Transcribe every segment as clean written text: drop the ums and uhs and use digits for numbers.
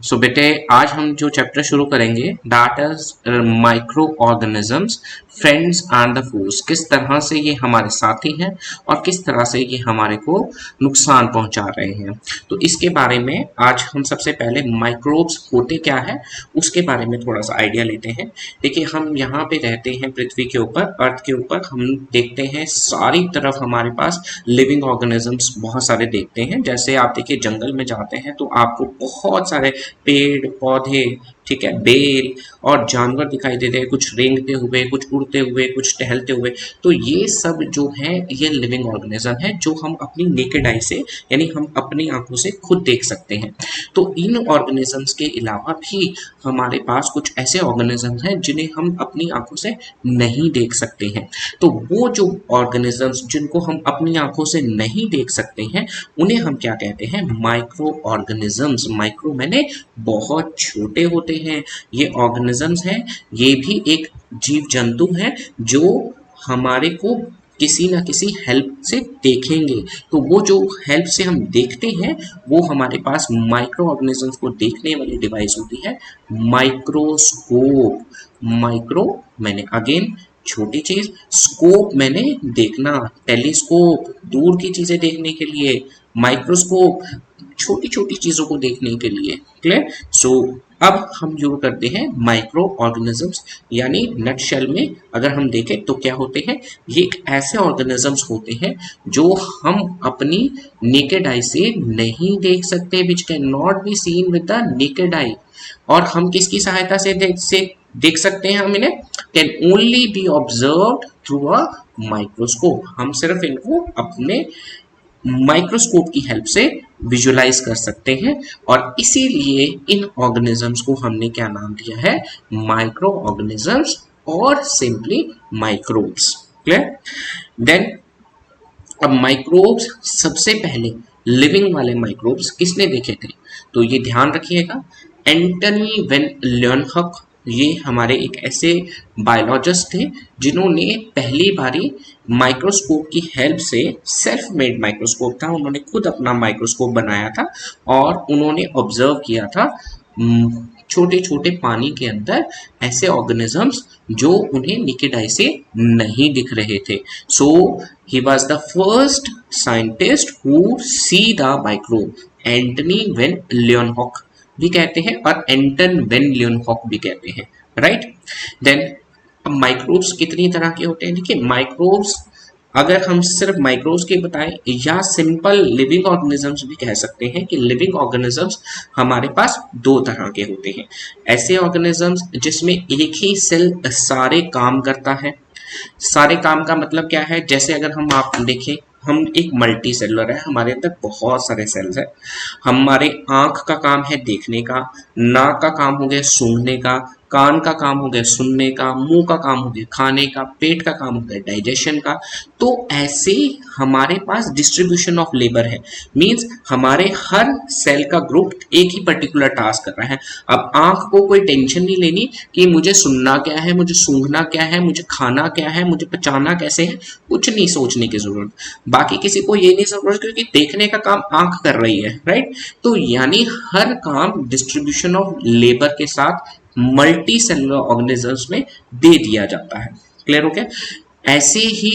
सो बेटे आज हम जो चैप्टर शुरू करेंगे that is micro organisms friends and the force. किस तरह से ये हमारे साथी हैं और किस तरह से ये हमारे को नुकसान पहुंचा रहे हैं। तो इसके बारे में आज हम सबसे पहले माइक्रोब्स होते क्या है उसके बारे में थोड़ा सा आइडिया लेते हैं। देखिए हम यहाँ पे रहते हैं पृथ्वी के ऊपर, अर्थ के ऊपर। हम देखते हैं सारी तरफ हमारे पास लिविंग ऑर्गेनिजम्स बहुत सारे देखते हैं। जैसे आप देखिए जंगल में जाते हैं तो आपको बहुत सारे पेड़ पौधे, ठीक है, बेल और जानवर दिखाई देते हैं, कुछ रेंगते हुए, कुछ उड़ते हुए, कुछ टहलते हुए। तो ये सब जो है ये लिविंग ऑर्गेनिज्म है जो हम अपनी नेकेड आई से यानी हम अपनी आंखों से खुद देख सकते हैं। तो इन ऑर्गेनिजम्स के अलावा भी हमारे पास कुछ ऐसे ऑर्गेनिज्म हैं जिन्हें हम अपनी आंखों से नहीं देख सकते हैं। तो वो जो ऑर्गेनिजम्स जिनको हम अपनी आंखों से नहीं देख सकते हैं उन्हें हम क्या कहते हैं? Micro organisms. माइक्रो मैंने बहुत छोटे होते हैं। ये ऑर्गेनिजम्स हैं, ये भी एक जीव जंतु है जो हमारे को किसी ना किसी हेल्प से देखेंगे। तो वो जो हेल्प से हम देखते हैं वो हमारे पास माइक्रो ऑर्गेनिजम्स को देखने वाली डिवाइस होती है माइक्रोस्कोप। माइक्रो मैंने अगेन छोटी चीज, स्कोप मैंने देखना, टेलीस्कोप दूर की चीजें देखने के लिए, माइक्रोस्कोप छोटी छोटी चीजों को देखने के लिए। क्लियर? सो अब हम शुरू करते हैं माइक्रो ऑर्गेनिजम्स। यानी नटशेल में अगर हम देखें तो क्या होते हैं, ये ऐसे ऑर्गेनिजम्स होते हैं जो हम अपनी नेकेड आई से नहीं देख सकते, which can not be seen with the naked eye. और हम किसकी सहायता से देख सकते हैं? हम इन्हें can only B observed through a microscope. हम सिर्फ इनको अपने माइक्रोस्कोप की हेल्प से विजुलाइज कर सकते हैं और इसीलिए इन ऑर्गेनिजम्स को हमने क्या नाम दिया है? माइक्रो ऑर्गेनिजम्स और सिंपली माइक्रोब्स। क्लियर? देन अब माइक्रोब्स सबसे पहले लिविंग वाले माइक्रोब्स किसने देखे थे? तो ये ध्यान रखिएगा, एंटनी वेन ल्यूनहक ये हमारे एक ऐसे बायोलॉजिस्ट थे जिन्होंने पहली बारी माइक्रोस्कोप की हेल्प से, सेल्फ मेड माइक्रोस्कोप था, उन्होंने खुद अपना माइक्रोस्कोप बनाया था और उन्होंने ऑब्जर्व किया था छोटे छोटे पानी के अंदर ऐसे ऑर्गेनिजम्स जो उन्हें नेकेड आई से नहीं दिख रहे थे। So he was the first scientist who see the microbe. Antony van Leeuwenhoek भी कहते हैं और एंटन वेन ल्यूनहॉक भी कहते हैं, राइट? देन अब माइक्रोब्स कितनी तरह के होते हैं? देखिए माइक्रोब्स अगर हम सिर्फ माइक्रोब्स के बताएं या सिंपल लिविंग ऑर्गेनिजम्स भी कह सकते हैं कि लिविंग ऑर्गेनिजम्स हमारे पास दो तरह के होते हैं। ऐसे ऑर्गेनिजम्स जिसमें एक ही सेल सारे काम करता है। सारे काम का मतलब क्या है? जैसे अगर हम आप देखें, हम एक मल्टी सेलुलर है, हमारे अंदर बहुत सारे सेल्स हैं। हमारे आंख का काम है देखने का, नाक का काम हो गया सूंघने का, कान का काम हो गया सुनने का, मुंह का काम हो गया खाने का, पेट का काम हो गया डाइजेशन का। तो ऐसे हमारे पास डिस्ट्रीब्यूशन ऑफ लेबर है, मींस हमारे हर सेल का ग्रुप एक ही पर्टिकुलर टास्क कर रहा है। अब आंख को कोई टेंशन नहीं लेनी कि मुझे सुनना क्या है, मुझे सूंघना क्या है, मुझे खाना क्या है, मुझे पचाना कैसे है, कुछ नहीं सोचने की जरूरत। बाकी किसी को ये नहीं समझ क्योंकि देखने का काम आंख कर रही है, राइट? तो यानी हर काम डिस्ट्रीब्यूशन ऑफ लेबर के साथ मल्टी सेलुलर ऑर्गेनिजम्स में दे दिया जाता है। क्लियर हो गया? ऐसे ही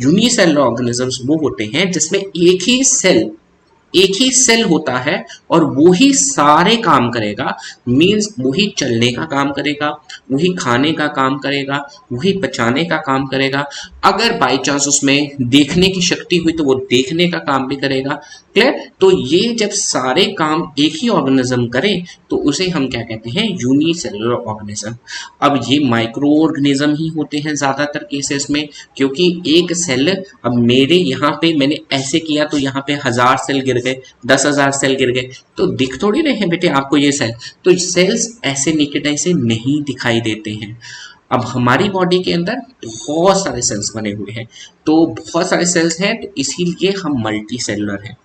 यूनिसेलुलर ऑर्गेनिजम्स वो होते हैं जिसमें एक ही सेल होता है और वो ही सारे काम करेगा, मींस वही चलने का काम करेगा, वही खाने का काम करेगा, वही पचाने का काम करेगा। अगर बाय चांस उसमें देखने की शक्ति हुई तो वो देखने का काम भी करेगा। क्लियर? तो ये जब सारे काम एक ही ऑर्गेनिज्म करे तो उसे हम क्या कहते हैं? Unicellular organism. अब ये माइक्रो ऑर्गेनिज्म ही होते हैं ज्यादातर केसेस में, क्योंकि एक सेल, अब मेरे यहाँ पे मैंने ऐसे किया तो यहाँ पे 1000 सेल गिर गए, 10,000 सेल गिर गए, तो दिख थोड़ी रहे हैं बेटे आपको ये सेल। तो सेल्स ऐसे नेकेड आई से नहीं दिखाई देते हैं। अब हमारी बॉडी के अंदर बहुत सारे सेल्स बने हुए हैं, तो बहुत सारे सेल्स हैं, तो इसीलिए हम मल्टी सेलुलर हैं।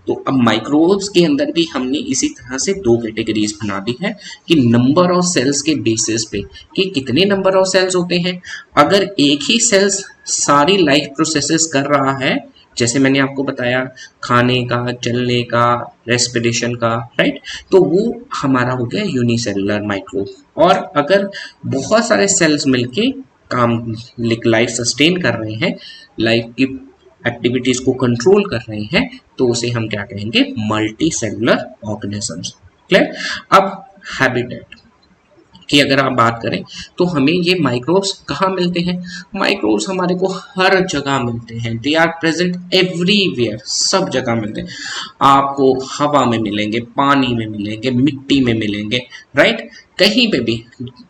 तो अब माइक्रोब्स के अंदर भी हमने इसी तरह से दो कैटेगरीज बना दी है कि नंबर ऑफ सेल्स के बेसिस पे कि कितने नंबर ऑफ सेल्स होते हैं। अगर एक ही सेल्स सारी लाइफ प्रोसेसेस कर रहा है जैसे मैंने आपको बताया खाने का, चलने का, रेस्पिरेशन का, राइट। तो वो हमारा हो गया यूनिसेलुलर माइक्रोब। और अगर बहुत सारे सेल्स मिलके काम लाइफ सस्टेन कर रहे हैं, लाइफ की एक्टिविटीज को कंट्रोल कर रहे हैं, तो उसे हम क्या कहेंगे, मल्टी सेलुलर ऑर्गेनिजम्स। क्लियर। अब हैबिटेट की अगर आप बात करें तो हमें ये माइक्रोब्स कहाँ मिलते हैं। माइक्रोब्स हमारे को हर जगह मिलते हैं, दे आर प्रेजेंट एवरीवेयर, सब जगह मिलते हैं। आपको हवा में मिलेंगे, पानी में मिलेंगे, मिट्टी में मिलेंगे, राइट। कहीं पे भी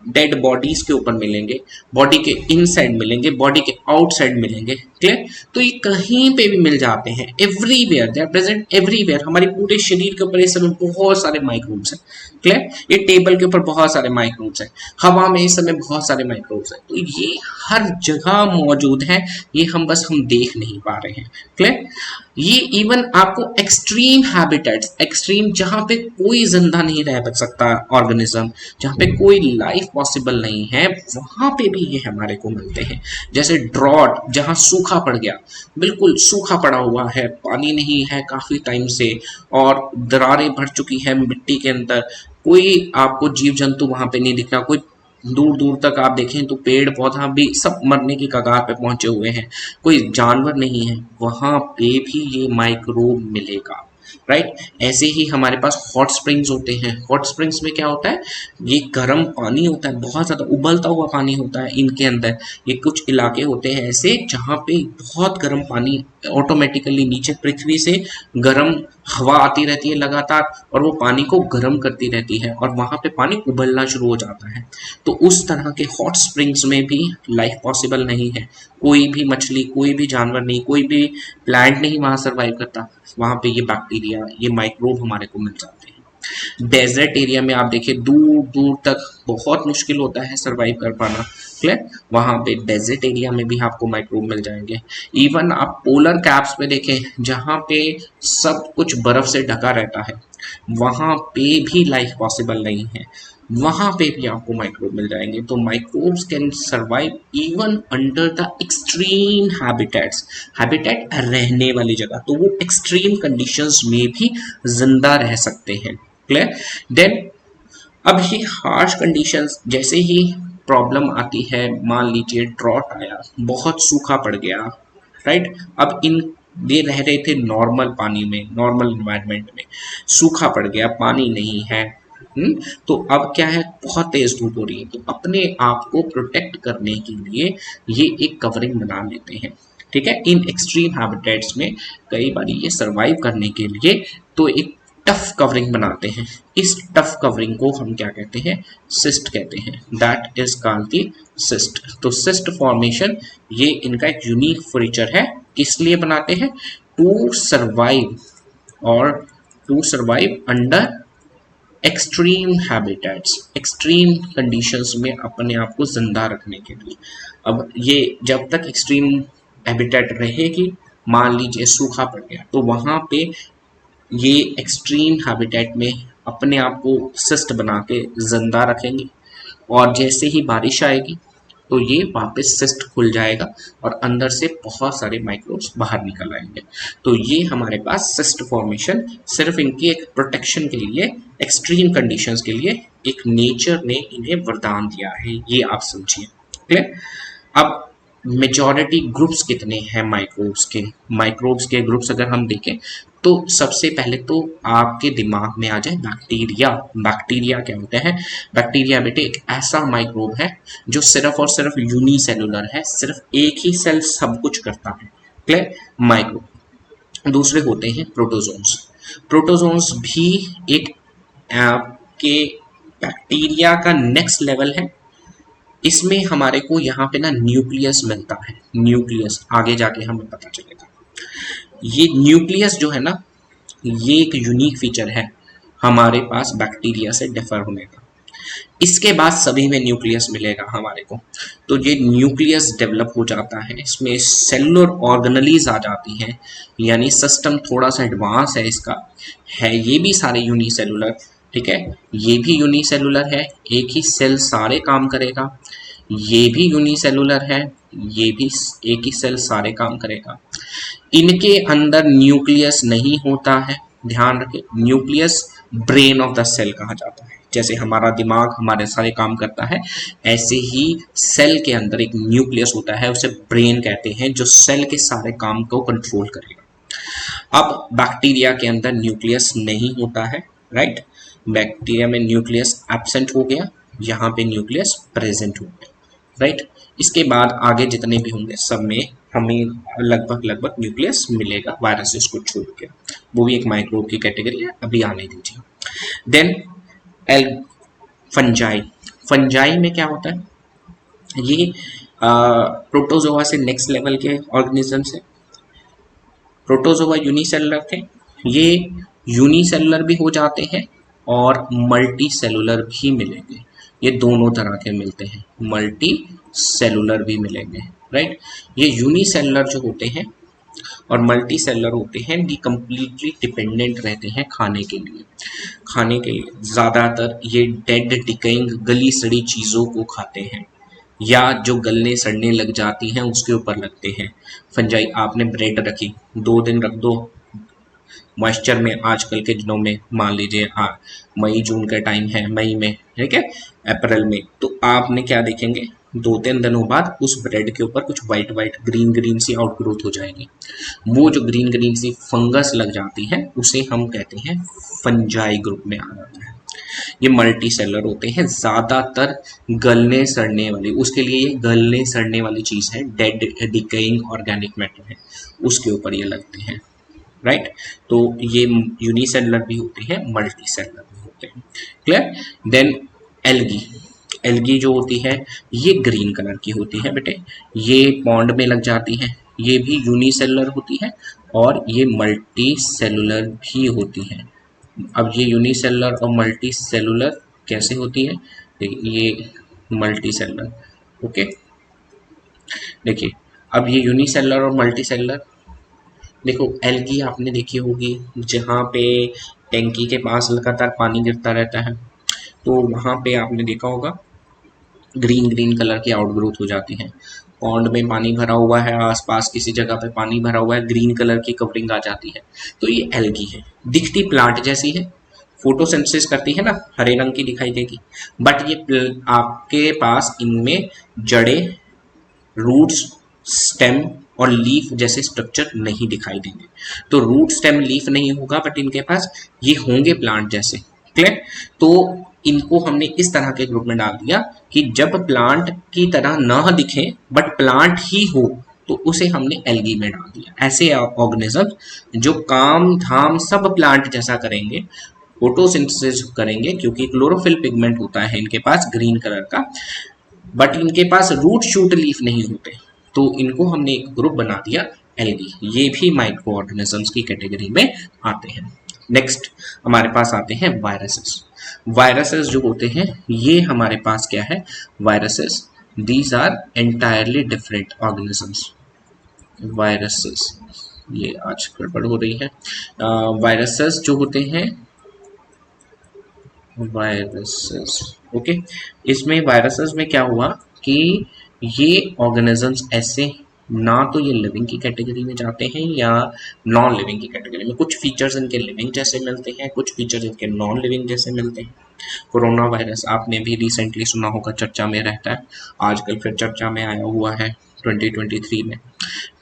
डेड बॉडीज के ऊपर मिलेंगे, बॉडी के इनसाइड मिलेंगे, बॉडी के आउटसाइड मिलेंगे। क्लियर। तो ये कहीं पे भी मिल जाते हैं, everywhere, they are present everywhere. हमारे पूरे शरीर के ऊपर इस समय बहुत सारे माइक्रोब्स हैं। क्लियर। ये टेबल के ऊपर बहुत सारे माइक्रोब्स हैं, हवा में इस समय बहुत सारे माइक्रोब्स हैं। तो ये हर जगह मौजूद है, ये हम देख नहीं पा रहे हैं। क्लियर। ये इवन आपको एक्सट्रीम हैबिटेट्स, एक्सट्रीम जहां पे कोई जिंदा नहीं रह बच सकता ऑर्गेनिज्म, जहां पे कोई लाइफ पॉसिबल नहीं है, वहां पे भी ये हमारे को मिलते हैं। जैसे ड्रॉट, जहां सूखा पड़ गया, बिल्कुल सूखा पड़ा हुआ है, पानी नहीं है काफी टाइम से, और दरारें भर चुकी है मिट्टी के अंदर, कोई आपको जीव जंतु वहां पे नहीं दिख रहा, कोई दूर दूर तक आप देखें तो पेड़ पौधा भी सब मरने की कगार पे पहुंचे हुए हैं, कोई जानवर नहीं है, वहां पे भी ये माइक्रोब मिलेगा, राइट। ऐसे ही हमारे पास हॉट स्प्रिंग्स होते हैं। हॉट स्प्रिंग्स में क्या होता है, ये गर्म पानी होता है, बहुत ज्यादा उबलता हुआ पानी होता है इनके अंदर। ये कुछ इलाके होते हैं ऐसे जहाँ पे बहुत गर्म पानी ऑटोमेटिकली नीचे पृथ्वी से गर्म हवा आती रहती है लगातार, और वो पानी को गर्म करती रहती है, और वहां पे पानी उबलना शुरू हो जाता है। तो उस तरह के हॉट स्प्रिंग्स में भी लाइफ पॉसिबल नहीं है, कोई भी मछली, कोई भी जानवर नहीं, कोई भी प्लांट नहीं वहां सर्वाइव करता। वहां पे ये बैक्टीरिया, ये माइक्रोब हमारे को मिल जाते हैं। डेजर्ट एरिया में आप देखिए दूर दूर तक बहुत मुश्किल होता है सरवाइव कर पाना। क्लियर। वहां पे डेजर्ट एरिया में भी आपको माइक्रोब मिल जाएंगे। इवन आप पोलर कैप्स पे देखें, जहां पे सब कुछ बर्फ से ढका रहता है, वहां पे भी लाइफ पॉसिबल नहीं है, वहां पे भी आपको माइक्रोब मिल जाएंगे। तो microbes can survive even under the extreme habitats, habitat रहने वाली जगह, तो वो एक्सट्रीम कंडीशंस में भी जिंदा रह सकते हैं। क्लियर। देन अब ये हार्श कंडीशंस, जैसे ही प्रॉब्लम आती है, मान लीजिए ड्रॉट आया, बहुत सूखा पड़ गया, राइट। अब इन ये रह रहे थे नॉर्मल पानी में, नॉर्मल इन्वायरमेंट में, सूखा पड़ गया, पानी नहीं है। तो अब क्या है, बहुत तेज धूप हो रही है, तो अपने आप को प्रोटेक्ट करने के लिए ये एक कवरिंग बना लेते हैं। ठीक है। इन एक्सट्रीम हैबिटेट्स में कई बार ये सरवाइव करने के लिए तो एक टफ कवरिंग बनाते हैं। इस टफ कवरिंग को हम क्या कहते हैं, सिस्ट कहते हैं। That is called the cyst. तो सिस्ट फॉर्मेशन ये इनका एक यूनिक फीचर है। किस लिए बनाते हैं, टू सर्वाइव, और to survive under extreme habitats, extreme conditions में अपने आप को जिंदा रखने के लिए। अब ये जब तक एक्सट्रीम हैबिटेट रहेगी, मान लीजिए सूखा पड़ गया, तो वहां पे ये एक्सट्रीम हैबिटेट में अपने आप को सिस्ट बना के जिंदा रखेंगे, और जैसे ही बारिश आएगी तो ये वापस सिस्ट खुल जाएगा और अंदर से बहुत सारे माइक्रोब्स बाहर निकल आएंगे। तो ये हमारे पास सिस्ट फॉर्मेशन सिर्फ इनकी एक प्रोटेक्शन के लिए, एक्सट्रीम कंडीशंस के लिए एक नेचर ने इन्हें वरदान दिया है, ये आप समझिए। क्लियर। अब मेजॉरिटी ग्रुप्स कितने हैं माइक्रोब्स के ग्रुप्स अगर हम देखें तो सबसे पहले तो आपके दिमाग में आ जाए बैक्टीरिया। बैक्टीरिया क्या होते हैं, बैक्टीरिया बेटे एक ऐसा माइक्रोब है जो सिर्फ और सिर्फ यूनिसेलुलर है, सिर्फ एक ही सेल सब कुछ करता है। क्लियर। माइक्रोब। दूसरे होते हैं प्रोटोजोन्स। प्रोटोजोन्स भी एक आपके बैक्टीरिया का नेक्स्ट लेवल है। इसमें हमारे को यहाँ पे ना न्यूक्लियस मिलता है, न्यूक्लियस आगे जाके हमें पता चलेगा। ये न्यूक्लियस जो है ना, ये एक यूनिक फीचर है हमारे पास बैक्टीरिया से डिफर होने का। इसके बाद सभी में न्यूक्लियस मिलेगा हमारे को। तो ये न्यूक्लियस डेवलप हो जाता है, इसमें सेलुलर ऑर्गेनेलीज आ जाती हैं, यानी सिस्टम थोड़ा सा एडवांस है इसका, है ये भी सारे यूनिसेलुलर। ठीक है। ये भी यूनिसेलुलर है, एक ही सेल सारे काम करेगा। ये भी यूनिसेलुलर है, ये भी एक ही सेल सारे काम करेगा। इनके अंदर न्यूक्लियस नहीं होता है, ध्यान रखें, nucleus brain of the cell कहा जाता है। जैसे हमारा दिमाग हमारे सारे काम करता है, ऐसे ही सेल के अंदर एक न्यूक्लियस होता है, उसे ब्रेन कहते हैं, जो सेल के सारे काम को कंट्रोल करेगा। अब बैक्टीरिया के अंदर न्यूक्लियस नहीं होता है, राइट, बैक्टीरिया में न्यूक्लियस एब्सेंट हो गया, यहाँ पे न्यूक्लियस प्रेजेंट हो गया, राइट। इसके बाद आगे जितने भी होंगे सब में हमें लगभग लगभग न्यूक्लियस मिलेगा, वायरसेस को छोड़ के, वो भी एक माइक्रोब की कैटेगरी है, अभी आने दीजिए। देन एल फंजाई, फंजाई में क्या होता है, ये प्रोटोजोआ से नेक्स्ट लेवल के ऑर्गेनिजम्स है। प्रोटोजोआ यूनिसेलुलर थे, ये यूनिसेलुलर भी हो जाते हैं और मल्टी सेलुलर भी मिलेंगे, ये दोनों तरह के मिलते हैं, मल्टी सेलुलर भी मिलेंगे, राइट। ये यूनिसेलुलर जो होते हैं और मल्टी सेलुलर होते हैं, ये कम्प्लीटली डिपेंडेंट रहते हैं खाने के लिए, खाने के लिए ज़्यादातर ये डेड डिकेइंग गली सड़ी चीज़ों को खाते हैं, या जो गलने सड़ने लग जाती हैं उसके ऊपर लगते हैं। फंजाई, आपने ब्रेड रखी, 2 दिन रख दो मॉइस्चर में, आजकल के दिनों में मान लीजिए मई जून का टाइम है, मई में, ठीक है, अप्रैल में, तो आपने क्या देखेंगे, 2-3 दिनों बाद उस ब्रेड के ऊपर कुछ वाइट वाइट ग्रीन ग्रीन सी आउटग्रोथ हो जाएगी। वो जो ग्रीन ग्रीन सी फंगस लग जाती है उसे हम कहते हैं फंजाई ग्रुप में आ जाता है। ये मल्टी सेलर होते हैं, ज़्यादातर गलने सड़ने वाली, उसके लिए ये गलने सड़ने वाली चीज़ है, डेड डिकेइंग ऑर्गेनिक मैटर है, उसके ऊपर ये लगते हैं, राइट। तो ये यूनिसेलुलर भी होते हैं, मल्टी सेलुलर भी होते हैं, क्लियर। देन एल्गी, एल्गी जो होती है ये ग्रीन कलर की होती है बेटे, ये पॉन्ड में लग जाती है, ये भी यूनिसेलुलर होती है और ये मल्टी सेलुलर भी होती है। अब ये यूनिसेलुलर और मल्टी सेलुलर कैसे होती है, ये मल्टी सेलुलर, ओके। देखिए अब ये यूनिसेलुलर और मल्टी सेलुलर, देखो एल्गी आपने देखी होगी, जहाँ पे टैंकी के पास लगातार पानी गिरता रहता है, तो वहाँ पे आपने देखा होगा ग्रीन ग्रीन कलर की आउटग्रोथ हो जाती है। पॉन्ड में पानी भरा हुआ है, आसपास किसी जगह पे पानी भरा हुआ है, ग्रीन कलर की कवरिंग आ जाती है, तो ये एल्गी है। दिखती प्लांट जैसी है, फोटोसिंथेसिस करती है ना, हरे रंग की दिखाई देगी, बट ये आपके पास इनमें जड़ें, रूट्स, स्टेम और लीफ जैसे स्ट्रक्चर नहीं दिखाई देंगे। तो रूट स्टेम लीफ नहीं होगा, बट इनके पास ये होंगे प्लांट जैसे, क्लियर। तो इनको हमने इस तरह के ग्रुप में डाल दिया कि जब प्लांट की तरह ना दिखे बट प्लांट ही हो, तो उसे हमने एल्गी में डाल दिया। ऐसे ऑर्गेनिज्म जो काम धाम सब प्लांट जैसा करेंगे, फोटोसिंथेसिस करेंगे, क्योंकि क्लोरोफिल पिगमेंट होता है इनके पास ग्रीन कलर का, बट इनके पास रूट शूट लीफ नहीं होते, तो इनको हमने एक ग्रुप बना दिया एल्गी। ये भी माइक्रो ऑर्गेनिजम्स की कैटेगरी में आते हैं। नेक्स्ट हमारे पास आते हैं वायरसेस। वायरसेस जो होते हैं ये हमारे पास क्या है, viruses, these are entirely different organisms. Viruses, ये आज गड़बड़ हो रही है, वायरसेस जो होते हैं, वायरसेस, ओके। इसमें वायरसेस में क्या हुआ कि ये ऑर्गेनिजम्स ऐसे, ना तो ये लिविंग की कैटेगरी में जाते हैं या नॉन लिविंग की कैटेगरी में, कुछ फीचर्स इनके लिविंग जैसे मिलते हैं, कुछ फीचर्स इनके नॉन लिविंग जैसे मिलते हैं। कोरोना वायरस आपने भी रिसेंटली सुना होगा, चर्चा में रहता है, आजकल फिर चर्चा में आया हुआ है 2023 में,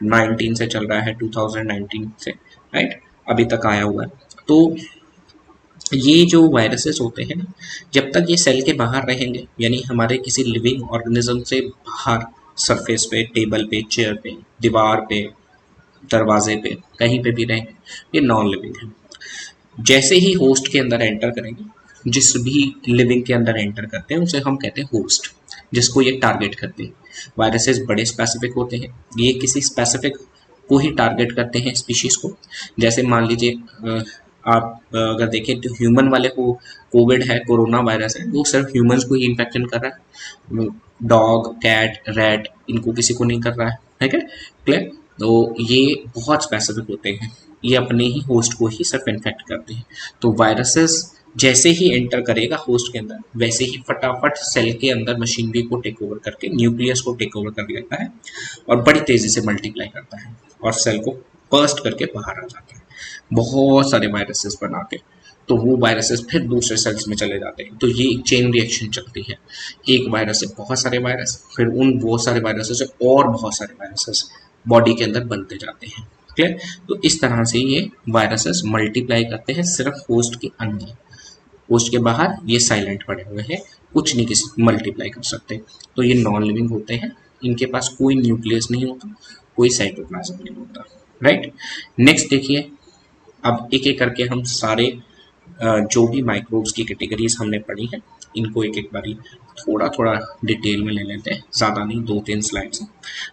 19 से चल रहा है, 2019 से, राइट, अभी तक आया हुआ है। तो ये जो वायरसेस होते हैं, जब तक ये सेल के बाहर रहेंगे, यानी हमारे किसी लिविंग ऑर्गेनिज्म से बाहर, सरफेस पे, टेबल पे, चेयर पे, दीवार पे, दरवाजे पे, कहीं पे भी रहेंगे, ये नॉन लिविंग है। जैसे ही होस्ट के अंदर एंटर करेंगे, जिस भी लिविंग के अंदर एंटर करते हैं उसे हम कहते हैं होस्ट, जिसको ये टारगेट करते हैं। वायरसेस बड़े स्पेसिफिक होते हैं, ये किसी स्पेसिफिक को ही टारगेट करते हैं, स्पीशीज को। जैसे मान लीजिए आप अगर देखें तो ह्यूमन वाले को कोविड है, कोरोना वायरस है, वो सिर्फ ह्यूमंस को ही इन्फेक्शन कर रहा है, डॉग, कैट, रैट, इनको किसी को नहीं कर रहा है, ठीक है, क्लियर। तो ये बहुत स्पेसिफिक होते हैं, ये अपने ही होस्ट को ही सिर्फ इन्फेक्ट करते हैं। तो वायरसेस जैसे ही एंटर करेगा होस्ट के अंदर, वैसे ही फटाफट सेल के अंदर मशीनरी को टेक ओवर करके न्यूक्लियस को टेक ओवर कर लेता है और बड़ी तेजी से मल्टीप्लाई करता है और सेल को बर्स्ट करके बाहर आ जाता है बहुत सारे वायरसेस बना के। तो वो वायरसेस फिर दूसरे सेल्स में चले जाते हैं। तो ये एक चेन रिएक्शन चलती है, एक वायरस से बहुत सारे वायरस, फिर उन बहुत सारे वायरसेस से और बहुत सारे वायरसेस बॉडी के अंदर बनते जाते हैं। क्लियर? तो इस तरह से ये वायरसेस मल्टीप्लाई करते हैं सिर्फ होस्ट के अंदर। होस्ट के बाहर ये साइलेंट पड़े हुए हैं, कुछ नहीं किसी मल्टीप्लाई कर सकते। तो ये नॉन लिविंग होते हैं, इनके पास कोई न्यूक्लियस नहीं होता, कोई साइटोप्लाज्म नहीं होता। राइट? नेक्स्ट देखिए, अब एक एक करके हम सारे जो भी माइक्रोब्स की कैटेगरीज हमने पढ़ी हैं इनको एक एक बारी थोड़ा थोड़ा डिटेल में ले लेते हैं, ज़्यादा नहीं, 2-3 स्लाइड्स हैं।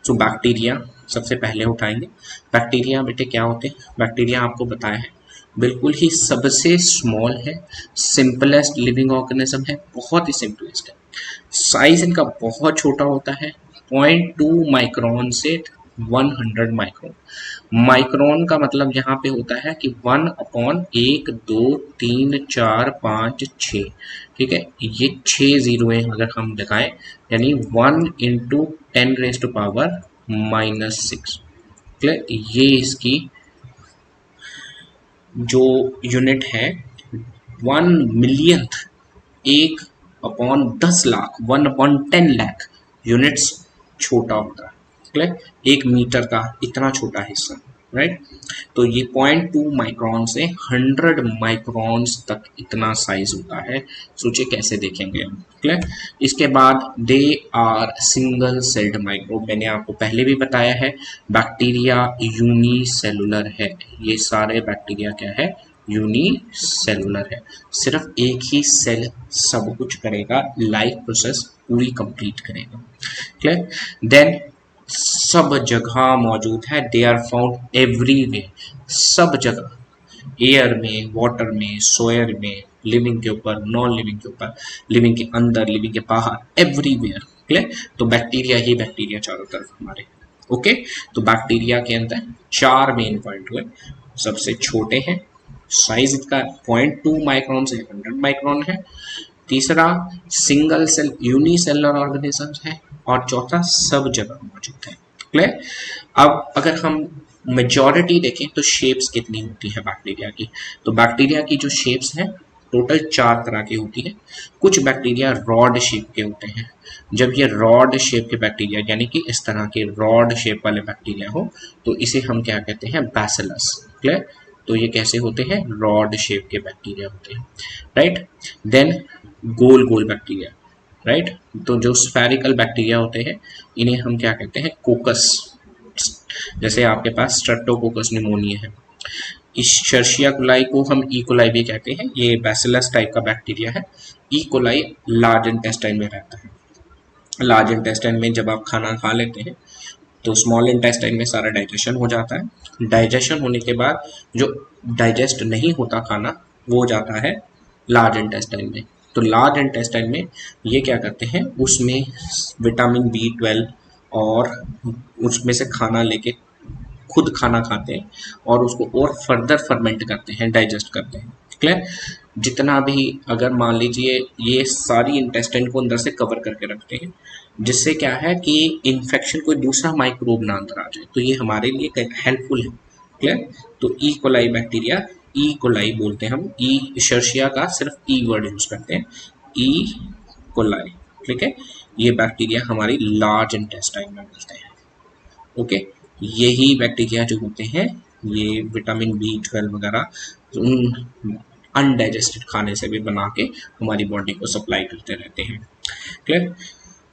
सो बैक्टीरिया सबसे पहले उठाएंगे। बैक्टीरिया बेटे क्या होते हैं? बैक्टीरिया आपको बताया है बिल्कुल ही सबसे स्मॉल है, सिंपलेस्ट लिविंग ऑर्गेनिज्म है, बहुत ही सिंपलेस्ट है। साइज इनका बहुत छोटा होता है, 0.2 माइक्रोन से 100 माइक्रोन। माइक्रोन का मतलब यहाँ पे होता है कि 1/1, 2, 3, 4, 5, 6। ठीक है, ये 6 जीरोएं अगर हम लगाएं यानी 1 × 10⁻⁻⁻⁶। क्लियर? ये इसकी जो यूनिट है 1 मिलियंथ, 1/10 लाख, 1/10 लाख यूनिट्स छोटा होता है। क्लियर? 1 मीटर का इतना छोटा हिस्सा। राइट? तो ये 0.2 माइक्रोन से 100 माइक्रोन्स तक इतना साइज होता है। सोचिए कैसे देखेंगे हम। क्लियर? इसके बाद they are single celled microbe. मैंने आपको पहले भी बताया है बैक्टीरिया यूनिसेलुलर है। ये सारे बैक्टीरिया क्या है? यूनिसेलुलर है, सिर्फ एक ही सेल सब कुछ करेगा, लाइफ प्रोसेस पूरी कंप्लीट करेगा। क्लियर? देन सब जगह मौजूद है, दे आर फाउंड एवरीवेयर, सब जगह, एयर में, वाटर में, सोयर में, लिविंग के ऊपर, नॉन लिविंग के ऊपर, लिविंग के अंदर, लिविंग के बाहर, एवरीवेयर। क्लियर? तो बैक्टीरिया ही बैक्टीरिया चारों तरफ हमारे। ओके, तो बैक्टीरिया के अंदर 4 मेन पॉइंट हुए। सबसे छोटे हैं, साइज इसका 0.2 माइक्रोन से 100 माइक्रोन है। तीसरा सिंगल सेल यूनिसेलुलर ऑर्गेनिजम्स है, और चौथा सब जगह मौजूद है। क्लियर? अब अगर हम मेजॉरिटी देखें तो शेप्स कितनी होती है बैक्टीरिया की, तो बैक्टीरिया की जो शेप्स हैं टोटल 4 तरह की होती है। कुछ बैक्टीरिया रॉड शेप के होते हैं। जब ये रॉड शेप के बैक्टीरिया यानी कि इस तरह के रॉड शेप वाले बैक्टीरिया हो तो इसे हम क्या कहते हैं? बैसिलस। क्लियर? तो ये कैसे होते हैं? रॉड शेप के बैक्टीरिया होते हैं। राइट? देन गोल गोल बैक्टीरिया। राइट? तो जो स्फेरिकल बैक्टीरिया होते हैं इन्हें हम क्या कहते हैं? कोकस। जैसे आपके पास स्ट्रेप्टोकोकस निमोनिया है। इशर्शिया कोलाई को हम ई कोलाई भी कहते हैं, ये बैसिलस टाइप का बैक्टीरिया है। ई कोलाई लार्ज इंटेस्टाइन में रहता है। लार्ज इंटेस्टाइन में जब आप खाना खा लेते हैं तो स्मॉल इंटेस्टाइन में सारा डाइजेशन हो जाता है। डाइजेशन होने के बाद जो डाइजेस्ट नहीं होता खाना वो जाता है लार्ज इंटेस्टाइन में। तो लार्ज इंटेस्टाइन में ये क्या करते हैं? उसमें विटामिन B12 और उसमें से खाना लेके खुद खाना खाते हैं और उसको और फर्दर फर्मेंट करते हैं, डाइजेस्ट करते हैं। क्लियर? जितना भी, अगर मान लीजिए ये सारी इंटेस्टाइन को अंदर से कवर करके रखते हैं, जिससे क्या है कि इन्फेक्शन कोई दूसरा माइक्रोब ना अंदर आ जाए, तो ये हमारे लिए हेल्पफुल है। क्लियर? तो E coli bacteria, E coli बोलते हैं हम, ई इशर्शिया का सिर्फ ई वर्ड यूज करते हैं, ई कोलाई। ठीक है? ये बैक्टीरिया हमारी लार्ज इंटेस्टाइन में मिलते हैं। ओके, यही बैक्टीरिया जो होते हैं ये विटामिन B12 वगैरह उन अनडाइजेस्टेड खाने से भी बना के हमारी बॉडी को सप्लाई करते रहते हैं। क्लियर?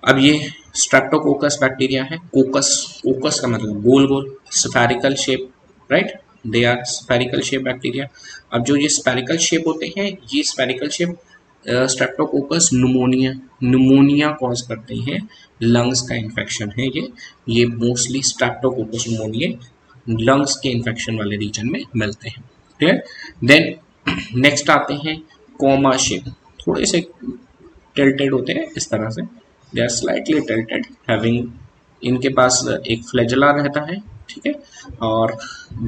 अब ये स्ट्रेप्टोकोकस बैक्टीरिया है। कोकस, कोकस का मतलब गोल गोल, spherical shape. Right? They are spherical shape bacteria. अब जो ये स्फेरिकल शेप होते हैं, ये spherical shape streptococcus pneumoniae cause करते हैं, लंग्स का इन्फेक्शन है ये मोस्टली स्ट्रेप्टोकोकस न्यूमोनिया लंग्स के इन्फेक्शन वाले रीजन में मिलते हैं। क्लियर? देन नेक्स्ट आते हैं कोमा शेप। थोड़े से टिल्टेड होते हैं इस तरह से, they are slightly tilted having, इनके पास एक फ्लैजेला रहता है। ठीक है? और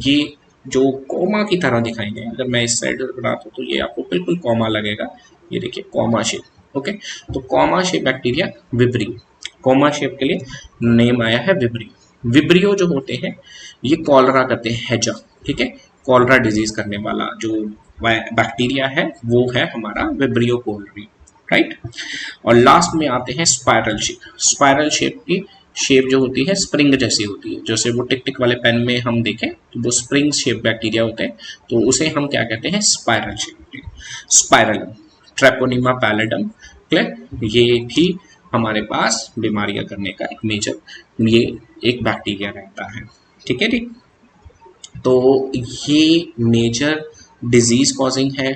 ये जो कोमा की तरह दिखाई दे, अगर मैं इस साइड बनाता हूँ तो ये आपको बिल्कुल कोमा लगेगा। ये देखिए कोमा शेप। ओके, तो coma shape bacteria vibrio, coma shape के लिए नेम आया है विब्रियो। विब्रियो जो होते हैं ये कॉलरा करते हैं, हैजा, ठीक है, कॉलरा डिजीज करने वाला जो बैक्टीरिया है वो है हमारा विब्रियो कोलरी, राइट। और लास्ट में आते हैं स्पाइरल शेप। स्पाइरल शेप की शेप जो होती है स्प्रिंग जैसी होती है, जैसे वो टिक टिक वाले पेन में हम देखें तो वो स्प्रिंग शेप बैक्टीरिया होते हैं, तो उसे हम क्या कहते हैं, spiral shape. Spirillum, treponema pallidum, clear, ये भी हमारे पास बीमारियां करने का एक मेजर ये एक बैक्टीरिया रहता है, ठीक है जी। तो ये मेजर डिजीज कॉजिंग है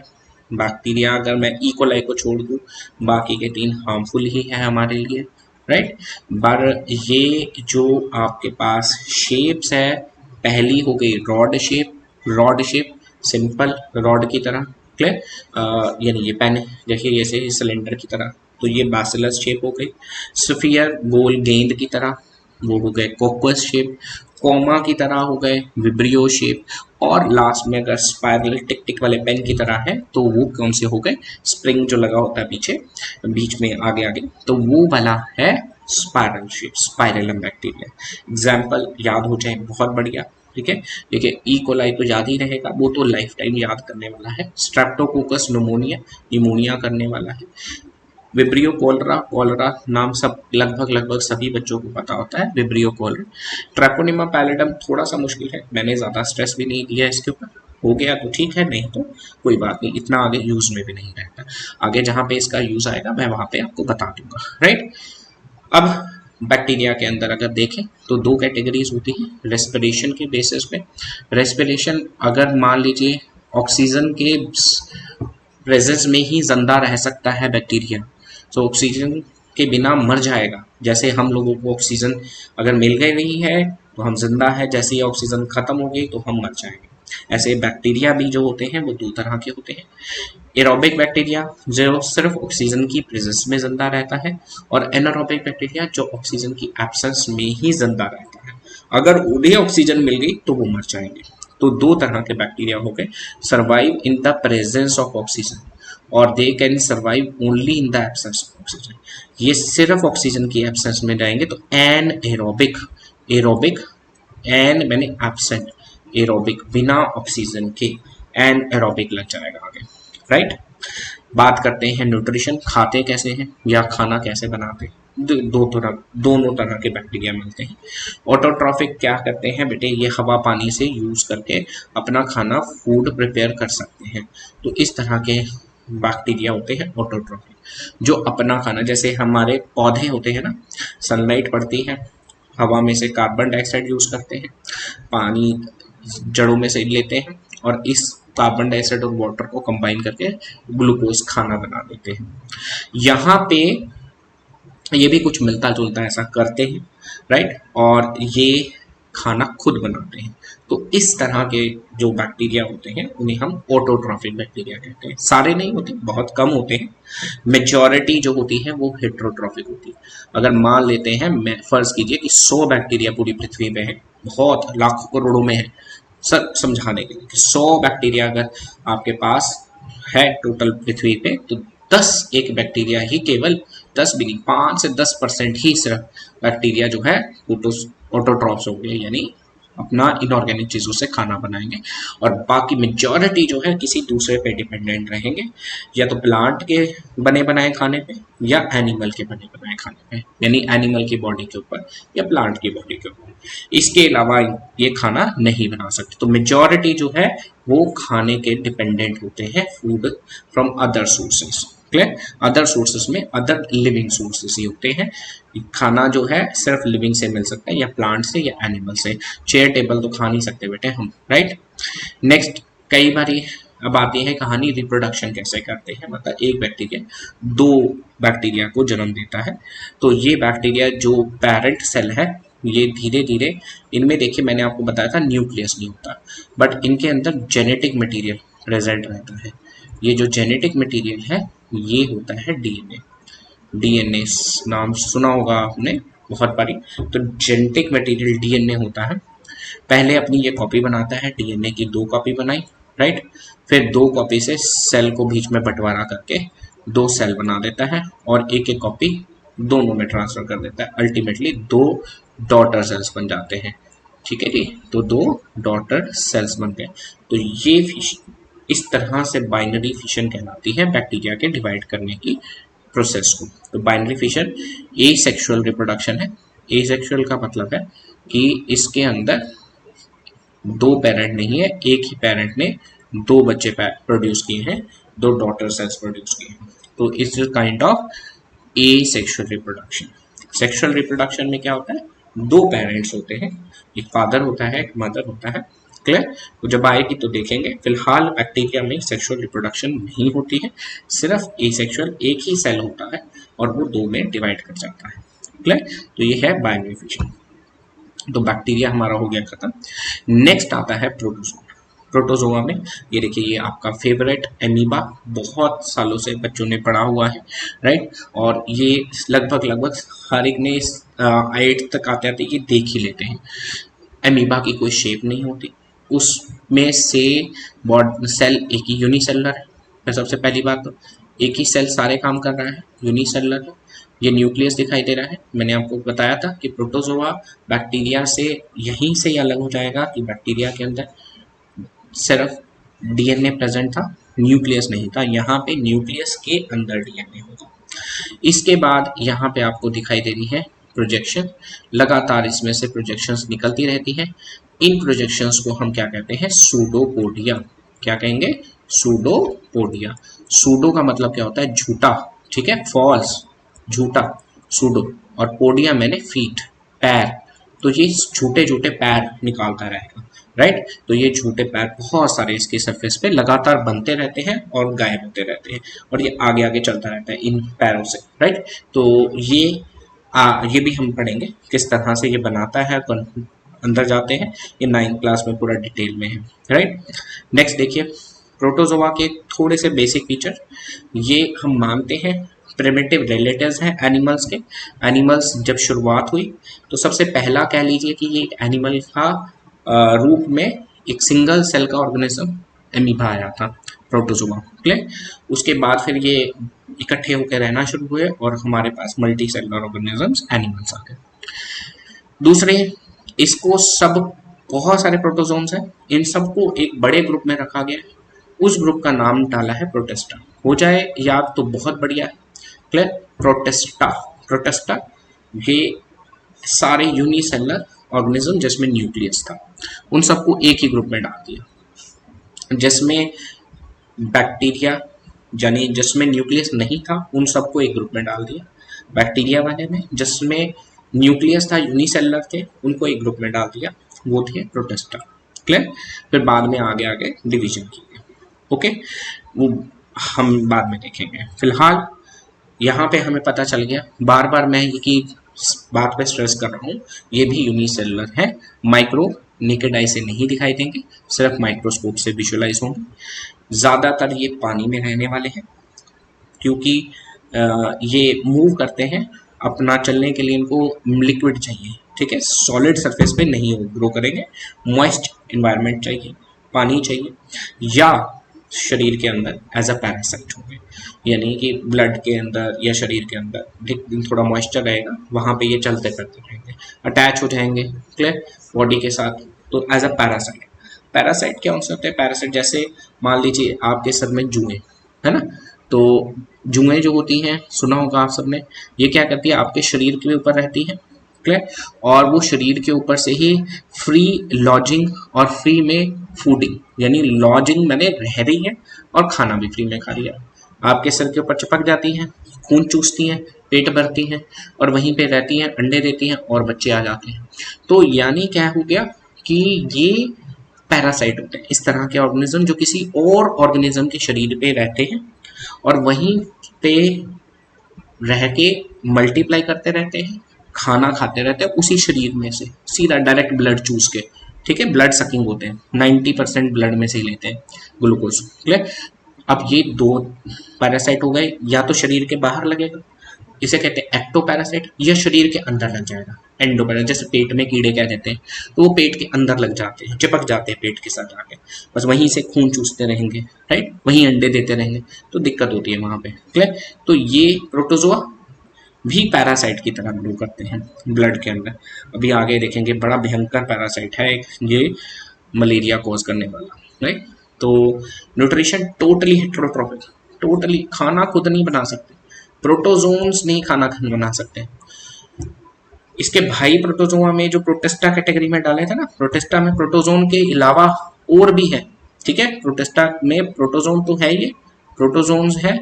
बैक्टीरिया। अगर मैं इकोलाई को छोड़ दूं बाकी के 3 हार्मफुल ही है हमारे लिए, राइट। पर ये जो आपके पास शेप्स है, पहली हो गई rod shape, rod shape simple rod की तरह, क्लियर, यानी ये पेन देखिए जैसे सिलेंडर की तरह, तो ये बैसिलस शेप हो गई। स्फीयर गोल गेंद की तरह, वो हो गए कोकस शेप। कोमा की तरह हो गए विब्रियो शेप। और लास्ट में अगर स्पाइरल टिक टिक वाले पेन की तरह है तो वो कौन से हो गए, स्प्रिंग जो लगा होता है पीछे बीच में आगे आगे, तो वो वाला है spiral shape, spirillum bacteria. Example याद हो जाए बहुत बढ़िया, ठीक है। देखिए ई कोलाई तो याद ही रहेगा, वो तो लाइफ टाइम याद करने वाला है। स्ट्रेप्टोकोकस निमोनिया, निमोनिया करने वाला है। विब्रियो कोलरा, कोलरा नाम सब लगभग सभी बच्चों को पता होता है, विब्रियो कोलरा। ट्रेपोनिमा पैलेडम थोड़ा सा मुश्किल है, मैंने ज़्यादा स्ट्रेस भी नहीं दिया इसके ऊपर, हो गया तो ठीक है, नहीं तो कोई बात नहीं, इतना आगे यूज में भी नहीं रहता। आगे जहाँ पे इसका यूज आएगा मैं वहाँ पे आपको बता दूंगा, राइट। अब बैक्टीरिया के अंदर अगर देखें तो 2 कैटेगरीज होती हैं रेस्पिरेशन के बेसिस पे। रेस्पिरेशन अगर मान लीजिए ऑक्सीजन के प्रेजेंस में ही जिंदा रह सकता है बैक्टीरिया, तो ऑक्सीजन के बिना मर जाएगा। जैसे हम लोगों को ऑक्सीजन अगर मिल गई नहीं है तो हम जिंदा है, जैसे ही ऑक्सीजन खत्म हो गई तो हम मर जाएंगे। ऐसे बैक्टीरिया भी जो होते हैं वो 2 तरह के होते हैं। एरोबिक बैक्टीरिया जो सिर्फ ऑक्सीजन की प्रेजेंस में जिंदा रहता है, और एनारोबिक बैक्टीरिया जो ऑक्सीजन की एब्सेंस में ही जिंदा रहता है। अगर उन्हें ऑक्सीजन मिल गई तो वो मर जाएंगे। तो 2 तरह के बैक्टीरिया हो गए, survive in the presence of oxygen और they can survive only in the absence of oxygen. ये सिर्फ ऑक्सीजन की एब्सेंस में रहेंगे तो एन एरोबिक, एरोबिक एन मैंने एब्सेंट, एरोबिक बिना ऑक्सीजन के, एन एरोबिक लग जाएगा आगे, राइट। बात करते हैं न्यूट्रिशन, खाते कैसे हैं या खाना कैसे बनाते हैं। दोनों तरह के बैक्टीरिया मिलते हैं। ऑटोट्रॉफिक क्या करते हैं बेटे, ये हवा पानी से यूज करके अपना खाना फूड प्रिपेयर कर सकते हैं। तो इस तरह के बैक्टीरिया होते हैं ऑटोट्रॉफिक, जो अपना खाना, जैसे हमारे पौधे होते हैं ना, सनलाइट पड़ती है, हवा में से कार्बन डाइऑक्साइड यूज करते हैं, पानी जड़ों में से लेते हैं और इस कार्बन डाइऑक्साइड और वाटर को कंबाइन करके ग्लूकोज खाना बना देते हैं। यहाँ पे ये भी कुछ मिलता जुलता ऐसा करते हैं, राइट, और ये खाना खुद बनाते हैं। तो इस तरह के जो बैक्टीरिया होते हैं उन्हें हम ऑटोट्रॉफिक बैक्टीरिया कहते हैं। सारे नहीं होते, बहुत कम होते हैं। मेजॉरिटी जो होती है वो हेट्रोट्रॉफिक होती है। अगर मान लेते हैं, मैं फर्ज कीजिए कि 100 बैक्टीरिया पूरी पृथ्वी पे है, बहुत लाखों करोड़ों में है, सर समझाने के लिए कि 100 बैक्टीरिया अगर आपके पास है टोटल पृथ्वी पे, तो 10 एक बैक्टीरिया ही, केवल 10 भी नहीं, 5 से 10% ही सिर्फ बैक्टीरिया जो है ऑटोट्रॉफ्स हो गए, यानी अपना इनऑर्गेनिक चीज़ों से खाना बनाएंगे, और बाकी मेजॉरिटी जो है किसी दूसरे पे डिपेंडेंट रहेंगे, या तो प्लांट के बने बनाए खाने पे या एनिमल के बने बनाए खाने पे, यानी एनिमल की बॉडी के ऊपर या प्लांट की बॉडी के ऊपर। इसके अलावा ये खाना नहीं बना सकते। तो मेजॉरिटी जो है वो खाने के डिपेंडेंट होते हैं, food from other sources, clear. Other sources में अदर लिविंग सोर्सेस ही होते हैं। खाना जो है सिर्फ लिविंग से मिल सकता है, या प्लांट से या एनिमल से। चेयर टेबल तो खा नहीं सकते बेटे हम, राइट। नेक्स्ट, कई बार अब आती है कहानी रिप्रोडक्शन कैसे करते हैं, मतलब एक बैक्टीरिया 2 बैक्टीरिया को जन्म देता है। तो ये बैक्टीरिया जो पेरेंट सेल है, ये धीरे धीरे, इनमें देखिए मैंने आपको बताया था न्यूक्लियस नहीं होता, बट इनके अंदर जेनेटिक मटेरियल प्रेजेंट रहता है। ये जो जेनेटिक मटेरियल है ये होता है डीएनए। डीएनए नाम सुना होगा आपने बहुत बारी। तो जेनेटिक मटेरियल डीएनए होता है, पहले अपनी ये कॉपी बनाता है, डीएनए की 2 कॉपी बनाई, राइट। फिर 2 कॉपी से सेल को बीच में बंटवारा करके 2 सेल बना देता है, और एक एक कॉपी दोनों में ट्रांसफर कर देता है। अल्टीमेटली दो डॉटर सेल्स बन जाते हैं। ठीक है जी, तो दो डॉटर सेल्स बन गए। तो ये इस तरह से बाइनरी फिशन कहलाती है बैक्टीरिया के डिवाइड करने की प्रोसेस को। तो बाइनरी फिशन एसेक्सुअल रिप्रोडक्शन है। एसेक्सुअल का मतलब है कि इसके अंदर दो पेरेंट नहीं है, एक ही पेरेंट ने दो बच्चे प्रोड्यूस किए हैं, दो डॉटर सेल्स प्रोड्यूस किए हैं। तो it's kind of asexual reproduction. Sexual reproduction में क्या होता है, दो पेरेंट्स होते हैं, एक फादर होता है, एक मदर होता है। क्लियर? तो जब आएगी तो देखेंगे। फिलहाल बैक्टीरिया में सेक्सुअल रिप्रोडक्शन नहीं होती है, सिर्फ एसेक्सुअल एक ही सेल होता है और वो दो में डिवाइड कर जाता है। क्लियर? तो ये है बाइनरी फिशन। तो बैक्टीरिया हमारा हो गया खत्म। नेक्स्ट आता है प्रोटोजोआ। प्रोटोजोआ में ये देखिए, ये आपका फेवरेट एमीबा, बहुत सालों से बच्चों ने पढ़ा हुआ है, राइट। और ये लगभग हर एक ने 8 तक आते आते ये देख ही लेते हैं। एमीबा की कोई शेप नहीं होती, उसमें से सेल एक ही यूनिसेलुलर है। तो सबसे पहली बात तो एक ही सेल सारे काम कर रहा है, यूनिसेलुलर है। ये न्यूक्लियस दिखाई दे रहा है। मैंने आपको बताया था कि प्रोटोजोआ बैक्टीरिया से यहीं से ही अलग हो जाएगा कि बैक्टीरिया के अंदर सिर्फ डीएनए प्रेजेंट था, न्यूक्लियस नहीं था। यहाँ पे न्यूक्लियस के अंदर डीएनए होगा। इसके बाद यहाँ पे आपको दिखाई दे रही है प्रोजेक्शन, लगातार इसमें से प्रोजेक्शंस निकलती रहती है। इन प्रोजेक्शंस को हम क्या कहते हैं, सूडोपोडिया। क्या कहेंगे, सूडोपोडिया। सूडो का मतलब क्या होता है, झूठा, ठीक है, फॉल्स, झूठा, सूडो। और पोडिया मैंने फीट, पैर। तो ये झूठे झूठे पैर निकालता रहेगा, राइट। तो ये झूठे पैर बहुत सारे इसके सरफेस पे लगातार बनते रहते हैं और गायब होते रहते हैं, और ये आगे आगे चलता रहता है इन पैरों से, राइट। तो ये भी हम पढ़ेंगे किस तरह से ये बनाता है, अंदर जाते हैं। ये 9th क्लास में पूरा डिटेल में है, राइट। नेक्स्ट देखिए, प्रोटोजोआ के थोड़े से बेसिक फीचर। ये हम मानते हैं प्रिमिटिव रिलेटिव्स हैं एनिमल्स के। एनिमल्स जब शुरुआत हुई तो सबसे पहला कह लीजिए कि ये एनिमल का रूप में एक सिंगल सेल का ऑर्गेनिज्म एमीबा आया था, प्रोटोजोआ। क्लियर? उसके बाद फिर ये इकट्ठे होकर रहना शुरू हुए और हमारे पास मल्टी सेलुलर ऑर्गेनिजम्स एनिमल्स आ गए। दूसरे, इसको सब बहुत सारे प्रोटोजोन्स हैं, इन सबको एक बड़े ग्रुप में रखा गया है। उस ग्रुप का नाम डाला है प्रोटेस्टा। हो जाए याद तो बहुत बढ़िया है। क्लियर? प्रोटेस्टा, प्रोटेस्टा ये सारे यूनिसेलुलर ऑर्गेनिज्म जिसमें न्यूक्लियस था, उन सबको एक ही ग्रुप में डाल दिया। जिसमें बैक्टीरिया यानी जिसमें न्यूक्लियस नहीं था उन सबको एक ग्रुप में डाल दिया। बैक्टीरिया वाले में जिसमें न्यूक्लियस था, यूनिसेलुलर थे, उनको एक ग्रुप में डाल दिया, वो थे प्रोटेस्टा। क्लियर? फिर बाद में आगे आगे डिवीजन किए। ओके, वो हम बाद में देखेंगे। फिलहाल यहाँ पे हमें पता चल गया, बार बार मैं ये बात पे स्ट्रेस कर रहा हूँ, ये भी यूनिसेलुलर है, माइक्रो नेकेड आई से नहीं दिखाई देंगे, सिर्फ माइक्रोस्कोप से विजुअलाइज होंगे। ज़्यादातर ये पानी में रहने वाले हैं क्योंकि ये मूव करते हैं, अपना चलने के लिए इनको लिक्विड चाहिए, ठीक है, सॉलिड सरफेस पे नहीं ग्रो करेंगे, मॉइस्ट इन्वायरमेंट चाहिए, पानी चाहिए, या शरीर के अंदर एज अ पैरासाइट होंगे, यानी कि ब्लड के अंदर या शरीर के अंदर थोड़ा मॉइस्चर रहेगा, वहाँ पे ये चलते फिरते रहेंगे, अटैच हो जाएंगे, क्लियर, बॉडी के साथ। तो एज अ पैरासाइट। पैरासाइट क्या हो सकते हैं, पैरासाइट जैसे मान लीजिए आपके सर में जुएं, है ना, तो जुएं जो होती हैं, सुना होगा आप सबने, ये क्या करती है, आपके शरीर के ऊपर रहती है, क्लियर, और वो शरीर के ऊपर से ही फ्री लॉजिंग और फ्री में फूडिंग, यानी लॉजिंग मैंने रह रही है और खाना भी फ्री में खा रही है, आपके सर के ऊपर चिपक जाती हैं, खून चूसती हैं, पेट भरती हैं और वहीं पे रहती हैं, अंडे देती हैं और बच्चे आ जाते हैं। तो यानी क्या हो गया कि ये पैरासाइट होते हैं, इस तरह के ऑर्गेनिज्म जो किसी और ऑर्गेनिज्म के शरीर पे रहते हैं और वहीं पे रह के मल्टीप्लाई करते रहते हैं, खाना खाते रहते हैं उसी शरीर में से, सीधा डायरेक्ट ब्लड चूस के, ठीक है, ब्लड सकिंग होते हैं, 90% ब्लड में से ही लेते हैं ग्लूकोज। क्लियर? अब ये दो पैरासाइट हो गए, या तो शरीर के बाहर लगेगा, इसे कहते हैं एक्टोपैरासाइट, या शरीर के अंदर लग जाएगा, एंडोपैरासाइट, जैसे पेट में कीड़े कह देते हैं, तो वो पेट के अंदर लग जाते हैं, चिपक जाते हैं पेट के साथ जाके, बस वहीं से खून चूसते रहेंगे, राइट, वहीं अंडे देते रहेंगे, तो दिक्कत होती है वहां पे। क्लियर? तो ये प्रोटोजोआ भी पैरासाइट की तरह ग्रो करते हैं ब्लड के अंदर। अभी आगे देखेंगे, बड़ा भयंकर पैरासाइट है ये मलेरिया कॉज करने वाला, राइट। तो न्यूट्रिशन टोटली हेटेरोट्रॉपिक, टोटली खाना खुद नहीं बना सकते, प्रोटोजोन्स नहीं खाना बना सकते। इसके भाई प्रोटोजोआ में जो प्रोटिस्टा कैटेगरी में डाले थे ना, प्रोटिस्टा में प्रोटोजोन के अलावा और भी है, ठीक है। प्रोटिस्टा में प्रोटोजोन तो है, ये प्रोटोजोन्स है,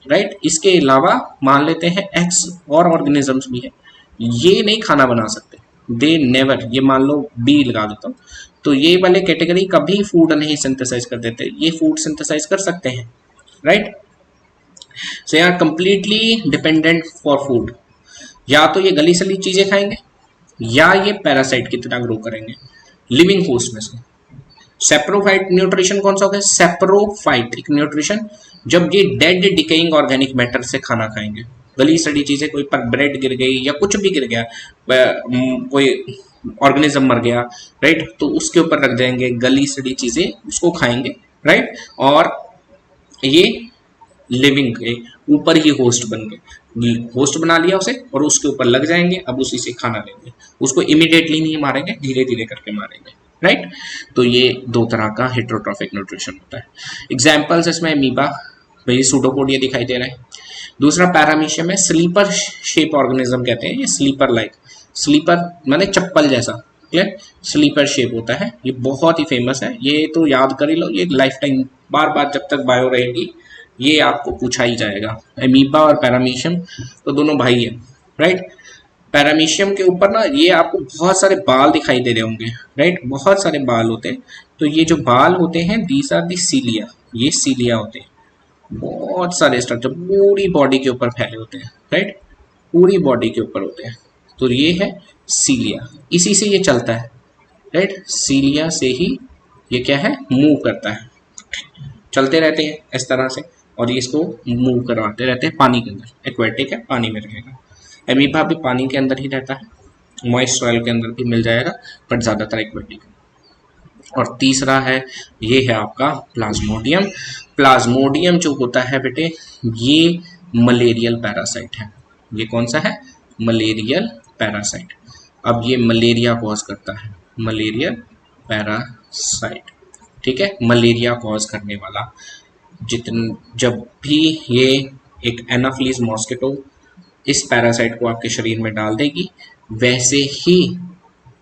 राइट। इसके अलावा मान लेते हैं एक्स और ऑर्गेनिजम्स भी है, ये नहीं खाना बना सकते, दे नेवर, ये मान लो बी लगा देता हूँ। तो ये वाले कैटेगरी कभी फूड नहीं सिंथेसाइज कर देते, ये फूड सिंथेसाइज कर सकते हैं, राइट। सो यार कंप्लीटली डिपेंडेंट फॉर फूड, या तो ये गली सली चीजें खाएंगे या ये पैरासाइट की तरह ग्रो करेंगे लिविंग होस्ट में से। सेप्रोफाइट न्यूट्रिशन कौन सा होता है? सेप्रोफाइटिक न्यूट्रिशन, जब ये डेड डिकेइंग ऑर्गेनिक मैटर से खाना खाएंगे, गली सड़ी चीजें, कोई पर ब्रेड गिर गई या कुछ भी गिर गया, कोई ऑर्गेनिज्म मर गया, राइट, तो उसके ऊपर रख देंगे गली सड़ी चीजें, उसको खाएंगे, राइट। और ये लिविंग के ऊपर ही होस्ट बन गए, होस्ट बना लिया उसे और उसके ऊपर लग जाएंगे, अब उसी से खाना लेंगे, उसको इमीडिएटली नहीं मारेंगे, धीरे धीरे करके मारेंगे, राइट। तो ये दो तरह का हेटेरोट्रॉफिक न्यूट्रिशन होता है। एग्जाम्पल्स इसमें अमीबा, भाई सूडोपोडिया दिखाई दे रहा है। दूसरा पैरामीशियम है, स्लीपर शेप ऑर्गेनिज्म कहते हैं, ये स्लीपर लाइक, स्लीपर माने चप्पल जैसा, क्लियर, स्लीपर शेप होता है, ये बहुत ही फेमस है, ये तो याद कर ही लो, ये लाइफ टाइम बार बार जब तक बायो रहेगी ये आपको पूछा ही जाएगा। अमीबा और पैरामीशियम तो दोनों भाई है, राइट। पैरामीशियम के ऊपर ना ये आपको बहुत सारे बाल दिखाई दे रहे होंगे, राइट, बहुत सारे बाल होते हैं। तो ये जो बाल होते हैं दीज आर दी सीलिया, ये सीलिया होते हैं, बहुत सारे स्ट्रक्चर पूरी बॉडी के ऊपर फैले होते हैं, राइट, पूरी बॉडी के ऊपर होते हैं। तो ये है सीलिया, इसी से ये चलता है, राइट, सीलिया से ही ये क्या है, मूव करता है, चलते रहते हैं इस तरह से, और ये इसको मूव करवाते रहते हैं पानी के अंदर, एक्वेटिक है, पानी में रहेगा। अमीबा भी पानी के अंदर ही रहता है, मॉइस्ट सॉइल के अंदर भी मिल जाएगा, बट ज़्यादातर एक्वेटिक है। और तीसरा है, ये है आपका प्लाज्मोडियम। प्लाज्मोडियम जो होता है बेटे, ये मलेरियल पैरासाइट है। ये कौन सा है? Malarial parasite. अब ये मलेरिया कॉज करता है, मलेरियल पैरासाइट, ठीक है, मलेरिया कॉज करने वाला। जब भी ये एक एनाफिलीज मॉस्किटो इस पैरासाइट को आपके शरीर में डाल देगी, वैसे ही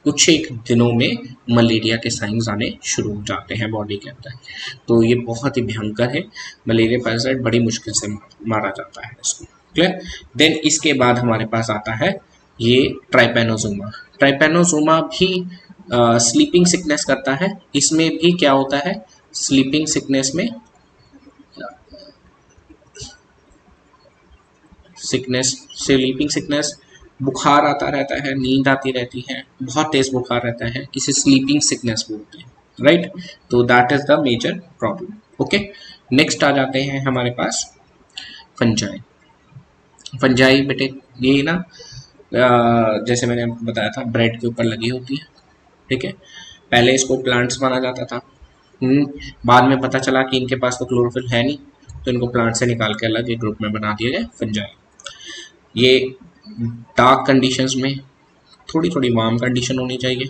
कुछ एक दिनों में मलेरिया के साइंस आने शुरू हो जाते हैं बॉडी के अंदर। तो ये बहुत ही भयंकर है, मलेरिया पैरासाइट बड़ी मुश्किल से मारा जाता है इसको, क्लियर। देन इसके बाद हमारे पास आता है ये ट्राइपेनोसोमा। ट्राइपेनोसोमा भी स्लीपिंग सिकनेस करता है। इसमें भी क्या होता है, स्लीपिंग सिकनेस में स्लीपिंग सिकनेस, बुखार आता रहता है, नींद आती रहती है, बहुत तेज बुखार रहता है, इसे स्लीपिंग सिकनेस बोलते हैं, राइट। तो that is the major problem. Okay, next आ जाते हैं हमारे पास फंजाई। फंजाई बेटे ये ना जैसे मैंने आपको बताया था, ब्रेड के ऊपर लगी होती है, ठीक है। पहले इसको प्लांट्स माना जाता था, बाद में पता चला कि इनके पास तो क्लोरोफिल है नहीं, तो इनको प्लांट से निकाल के अलग एक ग्रुप में बना दिया गया, फंजाई। ये डार्क कंडीशंस में, थोड़ी थोड़ी वार्म कंडीशन होनी चाहिए,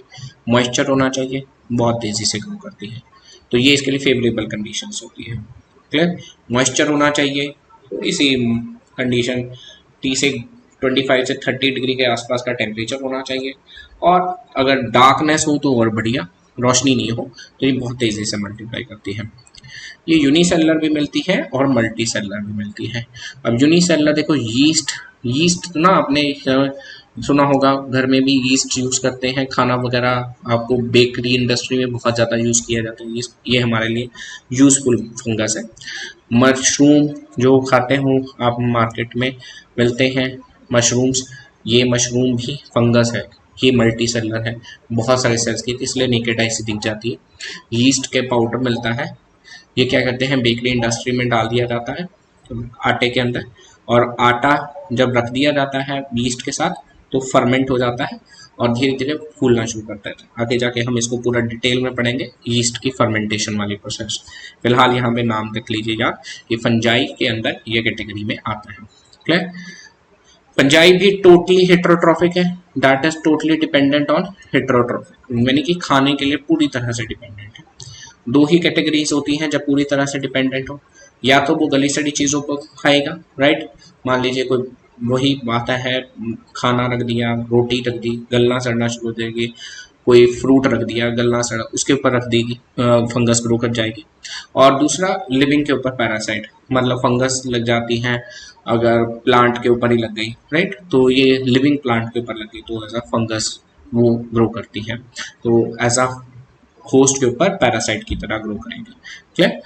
मॉइस्चर होना चाहिए, बहुत तेज़ी से ग्रो करती है, तो ये इसके लिए फेवरेबल कंडीशंस होती है, क्लियर। मॉइस्चर होना चाहिए, थोड़ी सी कंडीशन 30 से 25 से 30 डिग्री के आसपास का टेम्परेचर होना चाहिए, और अगर डार्कनेस हो तो और बढ़िया, रोशनी नहीं हो तो ये बहुत तेज़ी से मल्टीप्लाई करती है। ये यूनिसेलुलर भी मिलती है और मल्टी सेलुलर भी मिलती है। अब यूनिसेलुलर देखो, यीस्ट ना आपने सुना होगा, घर में भी यीस्ट यूज़ करते हैं, खाना वगैरह आपको बेकरी इंडस्ट्री में बहुत ज़्यादा यूज़ किया जाता है, ये हमारे लिए यूज़फुल फंगस है। मशरूम जो खाते हो आप, मार्केट में मिलते हैं मशरूम्स, ये मशरूम भी फंगस है, ये मल्टी सेलुलर है, बहुत सारे सेल्स की, इसलिए नेकेड आई से दिख जाती है। यीस्ट के पाउडर मिलता है, ये क्या करते हैं, बेकरी इंडस्ट्री में डाल दिया जाता है आटे के अंदर, और आटा जब रख दिया जाता है यीस्ट के साथ तो फर्मेंट हो जाता है और धीरे धीरे फूलना शुरू करता है। आगे जाके हम इसको पूरा डिटेल में पढ़ेंगे, यीस्ट की फर्मेंटेशन वाली प्रोसेस। फिलहाल यहाँ पे नाम तक लीजिए यार, ये फंजाई के अंदर ये कैटेगरी में आता है, क्लियर। फंजाई भी टोटली हेटेरोट्रॉफिक है, that is totally dependent on heterotrophic, यानी कि खाने के लिए पूरी तरह से डिपेंडेंट है। दो ही कैटेगरीज होती हैं जब पूरी तरह से डिपेंडेंट हो, या तो वो गली सड़ी चीज़ों को खाएगा, राइट। मान लीजिए कोई वही आता है, खाना रख दिया, रोटी रख दी, गलना सड़ना शुरू हो जाएगी, कोई फ्रूट रख दिया, गलना सड़ा, उसके ऊपर रख देगी, फंगस ग्रो कर जाएगी। और दूसरा लिविंग के ऊपर पैरासाइट, मतलब फंगस लग जाती है अगर प्लांट के ऊपर ही लग गई, राइट, तो ये लिविंग प्लांट के ऊपर लग गई तो एज अ फंगस वो ग्रो करती है, तो एज अ होस्ट के ऊपर पैरासाइट की तरह ग्रो करेंगे। क्लियर।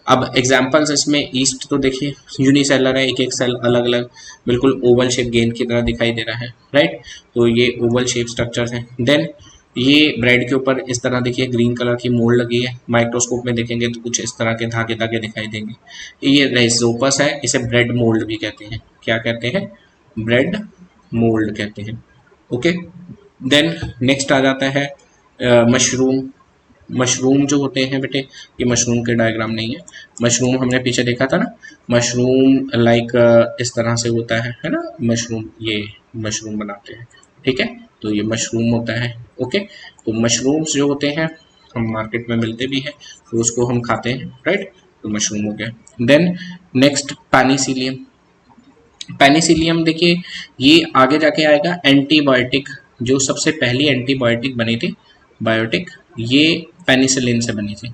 अब एग्जांपल्स इसमें ईस्ट तो देखिए यूनिसेलर है, एक एक सेल अलग अलग बिल्कुल ओवल शेप गेंद की तरह दिखाई दे रहा है, राइट, तो ये ओवल शेप स्ट्रक्चर्स हैं। देन ये ब्रेड के ऊपर इस तरह देखिए ग्रीन कलर की मोल्ड लगी है, माइक्रोस्कोप में देखेंगे तो कुछ इस तरह के धागे धागे दिखाई देंगे, ये राइजोपस है, इसे ब्रेड मोल्ड भी कहते हैं। क्या कहते हैं? ब्रेड मोल्ड कहते हैं। ओके। देन नेक्स्ट आ जाता है मशरूम। मशरूम जो होते हैं बेटे, ये मशरूम के डायग्राम नहीं है, मशरूम हमने पीछे देखा था ना, मशरूम लाइक इस तरह से होता है ना, मशरूम, ये मशरूम बनाते हैं, ठीक है, तो ये मशरूम होता है। ओके, तो मशरूम्स जो होते हैं हम मार्केट में मिलते भी हैं, तो उसको हम खाते हैं, राइट, तो मशरूम हो गया। Then next Penicillium. पेनिसिलियम देखिए ये आगे जाके आएगा एंटीबायोटिक, जो सबसे पहली एंटीबायोटिक बनी थी बायोटिक, ये पेनिसिलिन से बनी थी।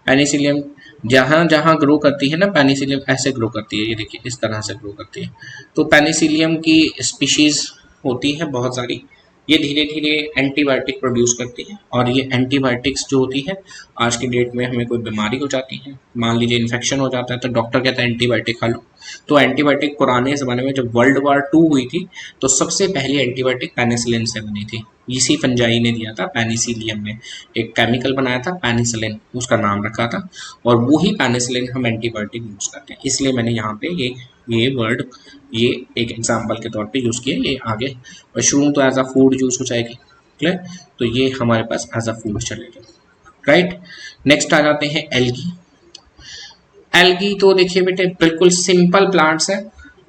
पेनिसिलियम जहाँ जहाँ ग्रो करती है ना, पेनिसिलियम ऐसे ग्रो करती है, ये देखिए इस तरह से ग्रो करती है। तो पेनिसिलियम की स्पीशीज होती है बहुत सारी, ये धीरे धीरे एंटीबायोटिक प्रोड्यूस करती है, और ये एंटीबायोटिक्स जो होती है आज की डेट में हमें कोई बीमारी हो जाती है, मान लीजिए इन्फेक्शन हो जाता है, तो डॉक्टर कहता है एंटीबायोटिक खा लो। तो एंटीबायोटिक पुराने ज़माने में जब वर्ल्ड वार 2 हुई थी तो सबसे पहली एंटीबायोटिक पेनिसिलिन से बनी थी, इसी फंजाई ने दिया था, पेनिसिलियम ने एक केमिकल बनाया था पेनिसिलिन, उसका नाम रखा था, और वही पेनिसिलिन हम एंटीबायोटिक यूज करते हैं। इसलिए मैंने यहाँ पे ये वर्ड ये एक एग्जाम्पल के तौर पे यूज़ किया। ये आगे मशरूम तो एज अ फूड यूज हो जाएगी, क्लियर, तो ये हमारे पास एज अ फूड चलेगा, राइट। नेक्स्ट आ जाते हैं एल्गी। एल्गी तो देखिए बेटे बिल्कुल सिंपल प्लांट्स हैं,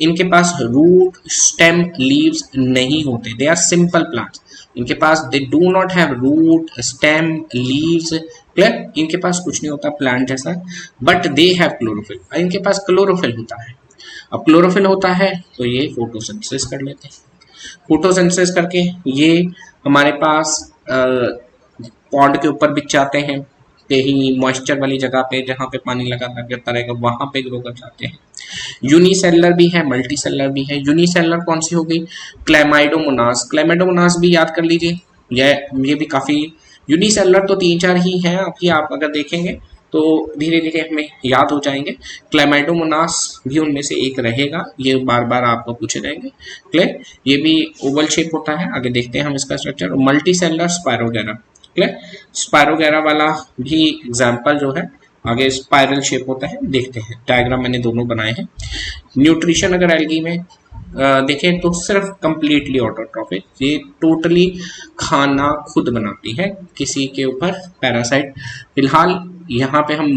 इनके पास रूट स्टेम लीव्स नहीं होते, दे आर सिंपल प्लांट्स, इनके पास they do not have root stem leaves, clear, इनके पास कुछ नहीं होता प्लांट जैसा, बट दे हैव क्लोरोफिल, इनके पास क्लोरोफिल होता है। अब क्लोरोफिल होता है तो ये फोटोसिंथेसिस कर लेते हैं, फोटोसिंथेसिस करके ये हमारे पास पॉन्ड के ऊपर बिछ जाते हैं, कहीं मॉइस्चर वाली जगह पे जहाँ पे पानी लगातार गिरता रहेगा वहां पे ग्रो कर जाते हैं। यूनिसेलर भी है, मल्टीसेलर भी है। यूनिसेलर कौन सी हो गई? क्लैमाइडोमोनास। क्लैमाइडोमोनास भी याद कर लीजिए, ये भी काफी, यूनिसेलर तो 3-4 ही हैं, अभी आप अगर देखेंगे तो धीरे धीरे हमें याद हो जाएंगे। क्लैमाइडोमोनास भी उनमें से एक रहेगा, ये बार बार आपको पूछे जाएंगे, क्लियर। ये भी ओवल शेप होता है, आगे देखते हैं हम इसका structure. Multi cellular spirogyra, clear, spirogyra वाला भी एग्जाम्पल जो है, आगे स्पाइरल शेप होता है, देखते हैं, डायग्राम मैंने दोनों बनाए हैं। न्यूट्रिशन अगर एल्गी में देखें तो सिर्फ कंप्लीटली ऑटोट्रॉफिक, ये टोटली खाना खुद बनाती है, किसी के ऊपर पैरासाइट। फिलहाल यहाँ पे हम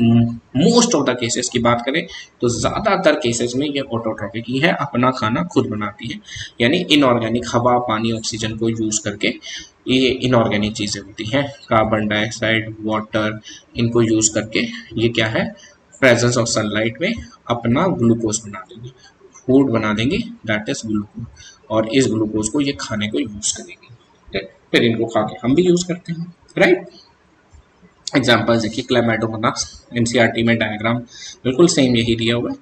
मोस्ट ऑफ द केसेस की बात करें तो ज़्यादातर केसेस में ये ऑटोट्रॉफिक ही है, अपना खाना खुद बनाती है, यानी इनऑर्गेनिक हवा पानी ऑक्सीजन को यूज़ करके ये इनऑर्गेनिक चीज़ें होती हैं, कार्बन डाइऑक्साइड वाटर, इनको यूज़ करके ये क्या है, प्रेजेंस ऑफ सनलाइट में अपना ग्लूकोज बना देंगे, फूड बना देंगे, दैट इज ग्लूकोज, और इस ग्लूकोज को ये खाने को यूज करेंगे, फिर इनको खा के हम भी यूज करते हैं, राइट। एग्जाम्पल देखिए, क्लैमाइडोमोनास, एनसीईआरटी में डायग्राम बिल्कुल सेम यही दिया हुआ है,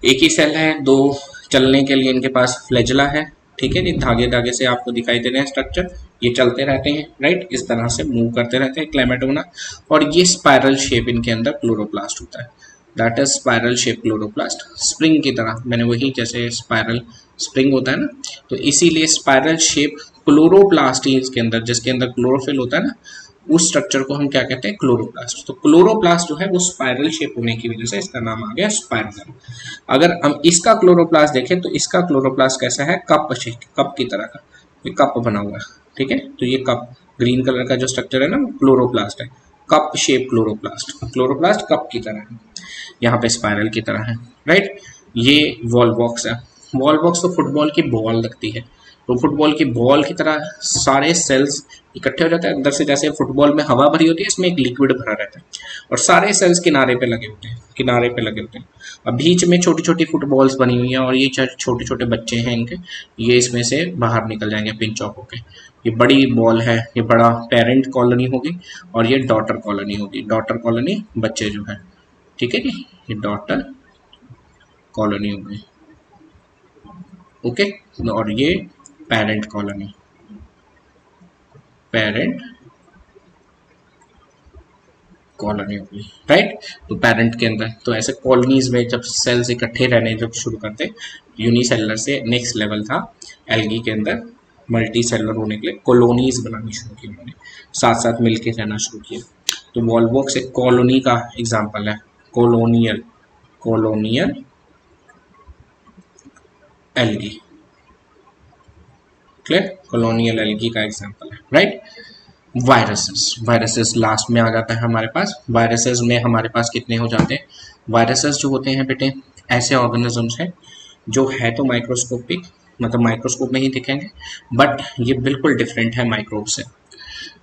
एक ही सेल है, दो चलने के लिए इनके पास फ्लैजिला है, ठीक है, ये धागे धागे से आपको दिखाई दे रहे हैं स्ट्रक्चर, ये चलते रहते हैं, राइट, इस तरह से मूव करते रहते हैं क्लैमाइडोमोना, और ये स्पाइरल शेप इनके अंदर क्लोरोप्लास्ट होता है, that is spiral shape chloroplast, spring की तरह, मैंने वही जैसे स्पाइरल स्प्रिंग होता है ना, तो इसीलिए स्पाइरल शेप क्लोरोप्लास्ट ही इसके अंदर, जिसके अंदर क्लोरोफिल होता है ना, उस स्ट्रक्चर को हम क्या कहते हैं, क्लोरोप्लास्ट। तो क्लोरोप्लास्ट जो है वो स्पाइरल शेप होने की वजह से इसका नाम आ गया स्पाइरल। अगर हम इसका क्लोरोप्लास्ट देखें तो इसका क्लोरोप्लास्ट कैसा है, कप शेप, कप की तरह का, ये कप बना हुआ है, ठीक है, तो ये कप ग्रीन कलर का जो स्ट्रक्चर है ना, क्लोरोप्लास्ट है, cup shape chloroplast, chloroplast cup की तरह है, यहाँ पे स्पाइरल की तरह है, राइट। ये वॉलवॉक्स है, वॉल बॉक्स तो फुटबॉल की बॉल लगती है, तो फुटबॉल की बॉल की तरह सारे सेल्स इकट्ठे हो जाते हैं अंदर से, जैसे फुटबॉल में हवा भरी होती है, इसमें एक लिक्विड भरा रहता है और सारे सेल्स किनारे पे लगे होते हैं, किनारे पे लगे होते हैं। अब बीच में छोटी छोटी फुटबॉल्स बनी हुई हैं और ये छोटे छोटे बच्चे हैं इनके, ये इसमें से बाहर निकल जाएंगे पिंच ऑफ होके। ये बड़ी बॉल है, ये बड़ा पेरेंट कॉलोनी होगी और ये डॉटर कॉलोनी होगी। डॉटर कॉलोनी बच्चे जो है, ठीक है जी, ये डॉटर कॉलोनी होगी, ओके। और ये पेरेंट कॉलोनी, पेरेंट कॉलोनी होगी, राइट। तो पेरेंट के अंदर तो ऐसे कॉलोनीज में जब सेल्स इकट्ठे रहने जब शुरू करते, यूनिसेलुलर से नेक्स्ट लेवल था एल्गी के अंदर मल्टी सेलुलर होने के लिए कॉलोनीज बनानी शुरू की उन्होंने, साथ साथ मिलके रहना शुरू किया। तो वॉलवॉक्स एक कॉलोनी का एग्जाम्पल है, colonial, colonial algae, clear, colonial algae का एग्जाम्पल है, राइट। वायरसेस, वायरसेस लास्ट में आ जाता है हमारे पास। वायरसेस में हमारे पास कितने हो जाते हैं, वायरसेस जो होते हैं बेटे ऐसे ऑर्गेनिजम्स हैं जो है तो माइक्रोस्कोपिक, मतलब माइक्रोस्कोप में ही दिखेंगे, बट ये बिल्कुल डिफरेंट है माइक्रोब से।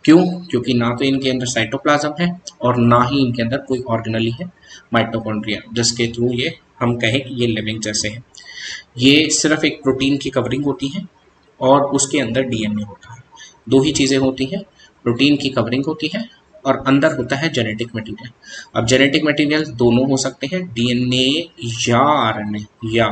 क्यों? क्योंकि ना तो इनके अंदर साइटोप्लाज्म है और ना ही इनके अंदर कोई ऑर्गेनली है, माइटोकॉन्ड्रिया, जिसके थ्रू ये हम कहें कि ये लिविंग जैसे हैं। ये सिर्फ एक प्रोटीन की कवरिंग होती है और उसके अंदर डीएनए होता है। दो ही चीज़ें होती हैं, प्रोटीन की कवरिंग होती है और अंदर होता है जेनेटिक मटेरियल। अब जेनेटिक मटेरियल दोनों हो सकते हैं, डीएनए या आरएनए, या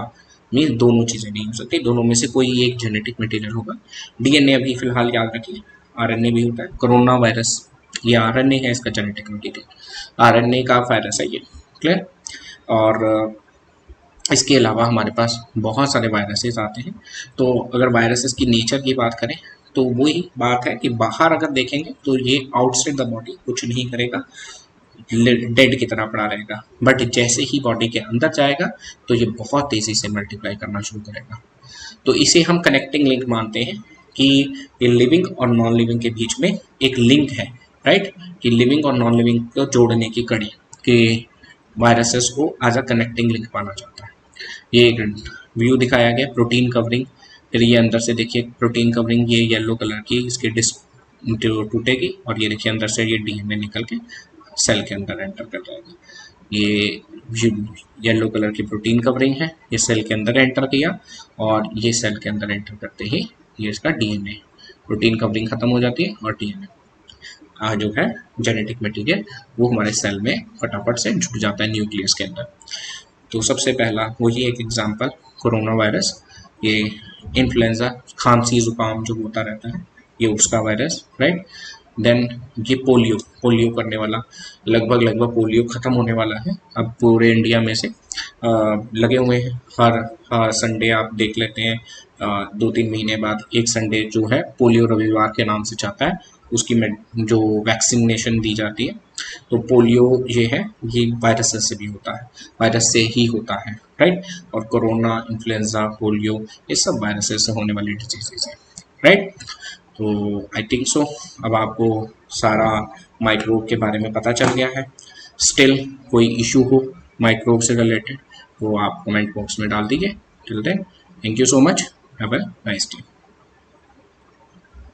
मीन दोनों चीज़ें नहीं हो सकती, दोनों में से कोई एक जेनेटिक मटेरियल होगा। डीएनए अभी फिलहाल याद रखिए, आरएनए भी होता है। कोरोना वायरस ये आरएनए है, इसका जेनेटिक मटेरियल आरएनए का वायरस है ये, क्लियर। और इसके अलावा हमारे पास बहुत सारे वायरसेस आते हैं। तो अगर वायरसेस की नेचर की बात करें तो वही बात है कि बाहर अगर देखेंगे तो ये आउटसाइड द बॉडी कुछ नहीं करेगा, डेड की तरह पड़ा रहेगा, बट जैसे ही बॉडी के अंदर जाएगा तो ये बहुत तेजी से मल्टीप्लाई करना शुरू करेगा। तो इसे हम कनेक्टिंग लिंक मानते हैं कि ये लिविंग और नॉन लिविंग के बीच में एक लिंक है, राइट, कि लिविंग और नॉन लिविंग को जोड़ने की कड़ी, कि वायरसेस को एज अ कनेक्टिंग लिंक माना जाता है। ये एक व्यू दिखाया गया, प्रोटीन कवरिंग, फिर ये अंदर से देखिए प्रोटीन कवरिंग ये येलो कलर की इसकी टूटेगी और ये देखिए अंदर से ये डीएनए निकल के सेल के अंदर एंटर कर जाएगा। ये येलो कलर की प्रोटीन कवरिंग है, ये सेल के अंदर एंटर किया और ये सेल के अंदर एंटर करते ही ये इसका डीएनए, प्रोटीन कवरिंग खत्म हो जाती है और डीएनए जो है जेनेटिक मटेरियल वो हमारे सेल में फटाफट से जुड़ जाता है न्यूक्लियस के अंदर। तो सबसे पहला वही एक एग्जांपल कोरोना वायरस, ये इन्फ्लुएंजा खांसी जुकाम जो होता रहता है ये उसका वायरस, राइट। देन ये पोलियो, पोलियो करने वाला, लगभग पोलियो ख़त्म होने वाला है अब पूरे इंडिया में से। लगे हुए हैं हर संडे आप देख लेते हैं, 2-3 महीने बाद एक संडे जो है पोलियो रविवार के नाम से चाहता है, उसकी जो वैक्सीनेशन दी जाती है। तो पोलियो ये है, ये वायरस से भी होता है, वायरस से ही होता है, राइट। और कोरोना, इन्फ्लुएंजा, पोलियो ये सब वायरसेस से होने वाली डिजीजेज हैं, राइट। तो आई थिंक सो अब आपको सारा माइक्रोब के बारे में पता चल गया है। स्टिल कोई इशू हो माइक्रोब से रिलेटेड वो आप कमेंट बॉक्स में डाल दीजिए। Till then thank you so much, have a nice day.